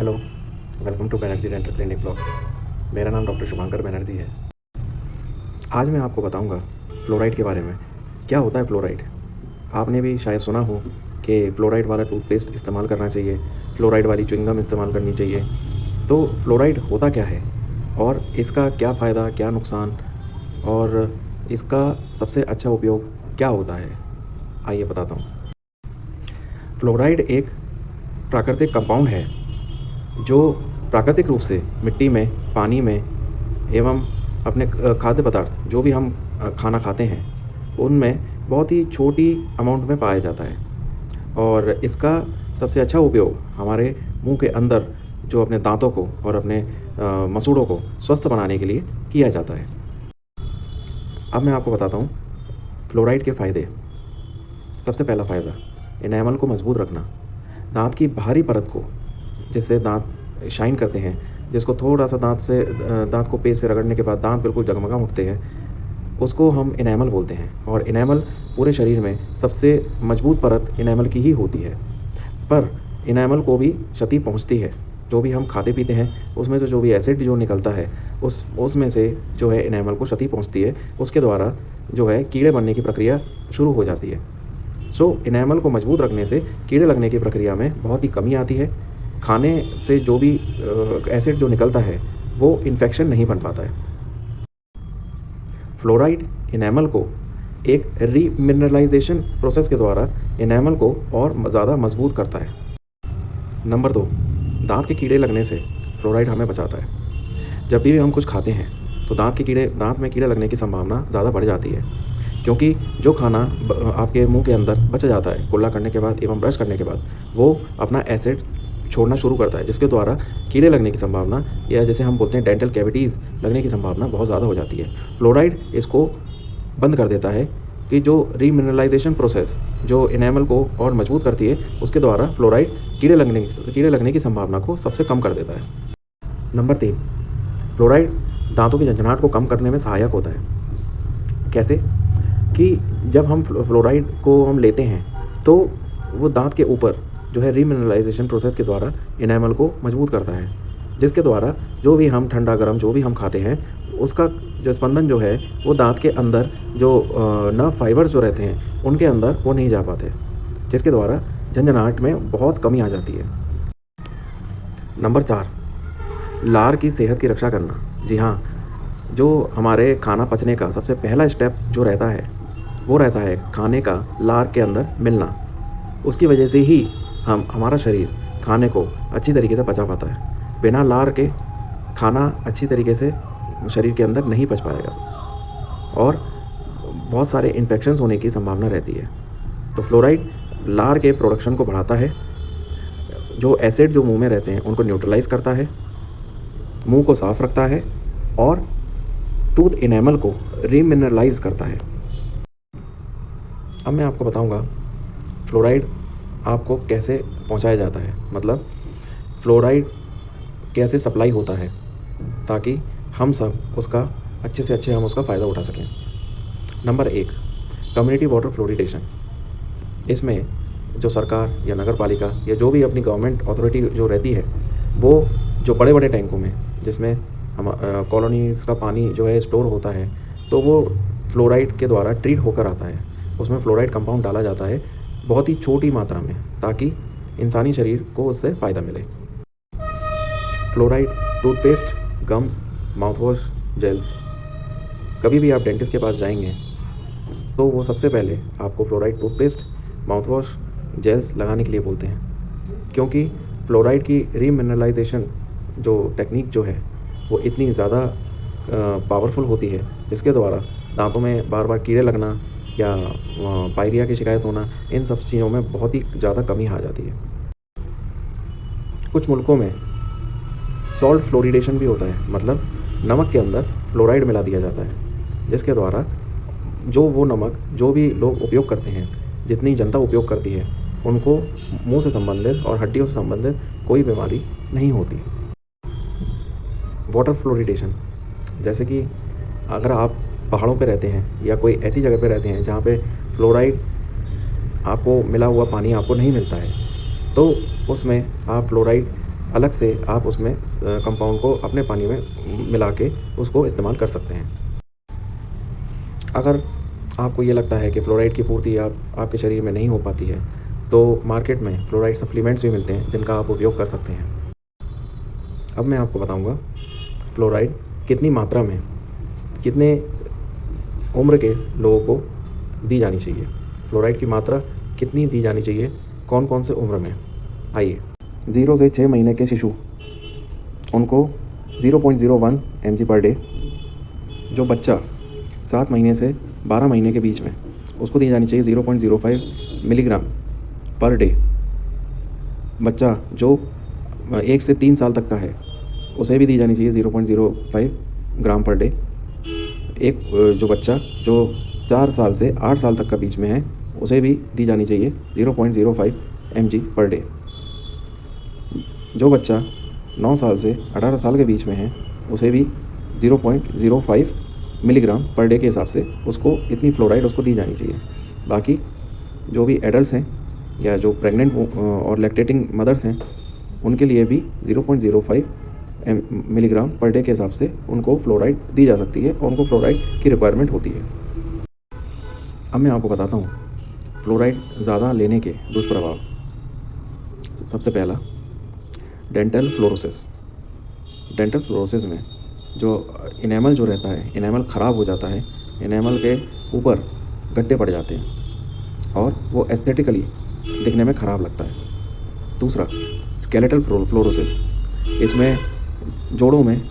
Hello, welcome to Banerjee dental clinic blog. मेरा नाम doctor Shubhankar Banerjee है। आज मैं आपको बताऊंगा फ्लोराइड के बारे में। क्या होता है फ्लोराइड? आपने भी शायद सुना हो कि फ्लोराइड वाला टूथपेस्ट इस्तेमाल करना चाहिए, फ्लोराइड वाली च्युइंगम इस्तेमाल करनी चाहिए। तो फ्लोराइड होता क्या है और इसका क्या फ़ायदा, क्या नुकसान और इसका सबसे अच्छा उपयोग क्या होता है, आइए बताता हूँ। फ्लोराइड एक प्राकृतिक कंपाउंड है जो प्राकृतिक रूप से मिट्टी में, पानी में एवं अपने खाद्य पदार्थ जो भी हम खाना खाते हैं उनमें बहुत ही छोटी अमाउंट में पाया जाता है। और इसका सबसे अच्छा उपयोग हमारे मुंह के अंदर जो अपने दांतों को और अपने मसूड़ों को स्वस्थ बनाने के लिए किया जाता है। अब मैं आपको बताता हूँ फ्लोराइड के फ़ायदे। सबसे पहला फ़ायदा, इनेमल को मजबूत रखना। दांत की बाहरी परत को, जिससे दांत शाइन करते हैं, जिसको थोड़ा सा दांत को पेस्ट से रगड़ने के बाद दांत बिल्कुल जगमगा उठते हैं, उसको हम इनेमल बोलते हैं। और इनेमल पूरे शरीर में सबसे मजबूत परत इनेमल की ही होती है। पर इनेमल को भी क्षति पहुंचती है। जो भी हम खाते पीते हैं उसमें से जो भी एसिड जो निकलता है उसमें से जो है इनेमल को क्षति पहुंचती है। उसके द्वारा जो है कीड़े बनने की प्रक्रिया शुरू हो जाती है। इनेमल को मजबूत रखने से कीड़े लगने की प्रक्रिया में बहुत ही कमी आती है। खाने से जो भी एसिड जो निकलता है वो इन्फेक्शन नहीं बन पाता है। फ्लोराइड इनेमल को एक रीमिनरलाइजेशन प्रोसेस के द्वारा इनेमल को और ज़्यादा मजबूत करता है। नंबर 2, दांत के कीड़े लगने से फ्लोराइड हमें बचाता है। जब भी हम कुछ खाते हैं तो दांत में कीड़े लगने की संभावना ज़्यादा बढ़ जाती है, क्योंकि जो खाना आपके मुंह के अंदर बच जाता है कुल्ला करने के बाद एवं ब्रश करने के बाद, वो अपना एसिड छोड़ना शुरू करता है, जिसके द्वारा कीड़े लगने की संभावना, या जैसे हम बोलते हैं डेंटल कैविटीज़ लगने की संभावना बहुत ज़्यादा हो जाती है। फ्लोराइड इसको बंद कर देता है कि जो रीमिनरलाइजेशन प्रोसेस जो इनेमल को और मजबूत करती है, उसके द्वारा फ्लोराइड कीड़े लगने की संभावना को सबसे कम कर देता है। नंबर 3, फ्लोराइड दांतों की झंझनाहट को कम करने में सहायक होता है। कैसे? कि जब हम फ्लोराइड को हम लेते हैं तो वो दांत के ऊपर जो है रीमिनरलाइजेशन प्रोसेस के द्वारा इनेमल को मजबूत करता है, जिसके द्वारा जो भी हम ठंडा गर्म जो भी हम खाते हैं उसका जो स्पंदन जो है वो दांत के अंदर जो नर्व फाइबर्स जो रहते हैं उनके अंदर वो नहीं जा पाते, जिसके द्वारा झंझनाहट में बहुत कमी आ जाती है। नंबर 4, लार की सेहत की रक्षा करना। जी हाँ, जो हमारे खाना पचने का सबसे पहला स्टेप जो रहता है वो रहता है खाने का लार के अंदर मिलना। उसकी वजह से ही हमारा शरीर खाने को अच्छी तरीके से पचा पाता है। बिना लार के खाना अच्छी तरीके से शरीर के अंदर नहीं पच पाएगा और बहुत सारे इन्फेक्शंस होने की संभावना रहती है। तो फ्लोराइड लार के प्रोडक्शन को बढ़ाता है, जो एसिड जो मुंह में रहते हैं उनको न्यूट्रलाइज करता है, मुंह को साफ रखता है और टूथ इनेमल को रीमिनरलाइज करता है। अब मैं आपको बताऊंगा फ्लोराइड आपको कैसे पहुंचाया जाता है, मतलब फ्लोराइड कैसे सप्लाई होता है, ताकि हम सब उसका अच्छे से अच्छे हम उसका फ़ायदा उठा सकें। Number 1, community water fluoridation. इसमें जो सरकार या नगर पालिका या जो भी अपनी गवर्नमेंट अथॉरिटी जो रहती है, वो जो बड़े बड़े टैंकों में जिसमें हम कॉलोनीज़ का पानी जो है स्टोर होता है, तो वो फ्लोराइड के द्वारा ट्रीट होकर आता है। उसमें फ्लोराइड कंपाउंड डाला जाता है बहुत ही छोटी मात्रा में, ताकि इंसानी शरीर को उससे फ़ायदा मिले। Fluoride toothpaste, gums, mouthwash, gels. कभी भी आप डेंटिस्ट के पास जाएंगे तो वो सबसे पहले आपको फ्लोराइड टूथपेस्ट, माउथवॉश, जेल्स लगाने के लिए बोलते हैं, क्योंकि फ्लोराइड की रीमिनरलाइजेशन जो टेक्निक जो है वो इतनी ज़्यादा पावरफुल होती है, जिसके द्वारा दांतों में बार बार कीड़े लगना या पायरिया की शिकायत होना, इन सब चीज़ों में बहुत ही ज़्यादा कमी आ जाती है। कुछ मुल्कों में सॉल्ट फ्लोरिडेशन भी होता है, मतलब नमक के अंदर फ्लोराइड मिला दिया जाता है, जिसके द्वारा जो वो नमक जो भी लोग उपयोग करते हैं, जितनी जनता उपयोग करती है, उनको मुंह से संबंधित और हड्डियों से संबंधित कोई बीमारी नहीं होती। वाटर फ्लोरिडेशन, जैसे कि अगर आप पहाड़ों पे रहते हैं या कोई ऐसी जगह पे रहते हैं जहाँ पे फ्लोराइड आपको मिला हुआ पानी आपको नहीं मिलता है, तो उसमें आप फ्लोराइड अलग से आप उसमें कंपाउंड को अपने पानी में मिला के उसको इस्तेमाल कर सकते हैं। अगर आपको ये लगता है कि फ़्लोराइड की पूर्ति आपके शरीर में नहीं हो पाती है, तो मार्केट में फ़्लोराइड सप्लीमेंट्स भी मिलते हैं जिनका आप उपयोग कर सकते हैं। अब मैं आपको बताऊंगा फ़्लोराइड कितनी मात्रा में कितने उम्र के लोगों को दी जानी चाहिए। फ़्लोराइड की मात्रा कितनी दी जानी चाहिए, कौन कौन से उम्र में। आइए, 0 से 6 महीने के शिशु, उनको 0.01 mg पर डे। जो बच्चा 7 महीने से 12 महीने के बीच में, उसको दी जानी चाहिए 0.05 मिलीग्राम पर डे। बच्चा जो 1 से 3 साल तक का है, उसे भी दी जानी चाहिए 0.05 ग्राम पर डे। एक जो बच्चा जो 4 साल से 8 साल तक का बीच में है, उसे भी दी जानी चाहिए 0.05 mg पर डे। जो बच्चा 9 साल से 18 साल के बीच में है, उसे भी 0.05 मिलीग्राम पर डे के हिसाब से उसको इतनी फ़्लोराइड उसको दी जानी चाहिए। बाकी जो भी एडल्ट्स हैं या जो प्रेग्नेंट और लैक्टेटिंग मदर्स हैं, उनके लिए भी 0.05 मिलीग्राम पर डे के हिसाब से उनको फ़्लोराइड दी जा सकती है और उनको फ़्लोराइड की रिक्वायरमेंट होती है। अब मैं आपको बताता हूँ फ़्लोराइड ज़्यादा लेने के दुष्प्रभाव। सबसे पहला, डेंटल फ्लोरोसिस। डेंटल फ्लोरोसिस में जो इनेमल जो रहता है, इनेमल ख़राब हो जाता है, इनेमल के ऊपर गड्ढे पड़ जाते हैं और वो एस्थेटिकली दिखने में ख़राब लगता है। दूसरा, स्केलेटल फ्लोरोसिस। इसमें जोड़ों में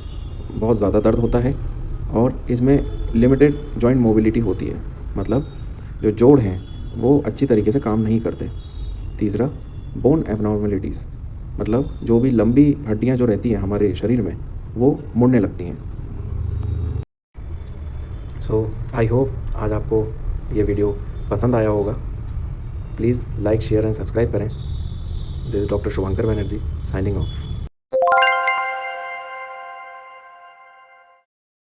बहुत ज़्यादा दर्द होता है और इसमें लिमिटेड जॉइंट मोबिलिटी होती है, मतलब जो जोड़ हैं वो अच्छी तरीके से काम नहीं करते। तीसरा, बोन एबनॉर्मलिटीज़, मतलब जो भी लंबी हड्डियां जो रहती हैं हमारे शरीर में, वो मुड़ने लगती हैं। सो आई होप आज आपको ये वीडियो पसंद आया होगा। Please like, share and subscribe करें। This is doctor Shubhankar Banerjee signing of.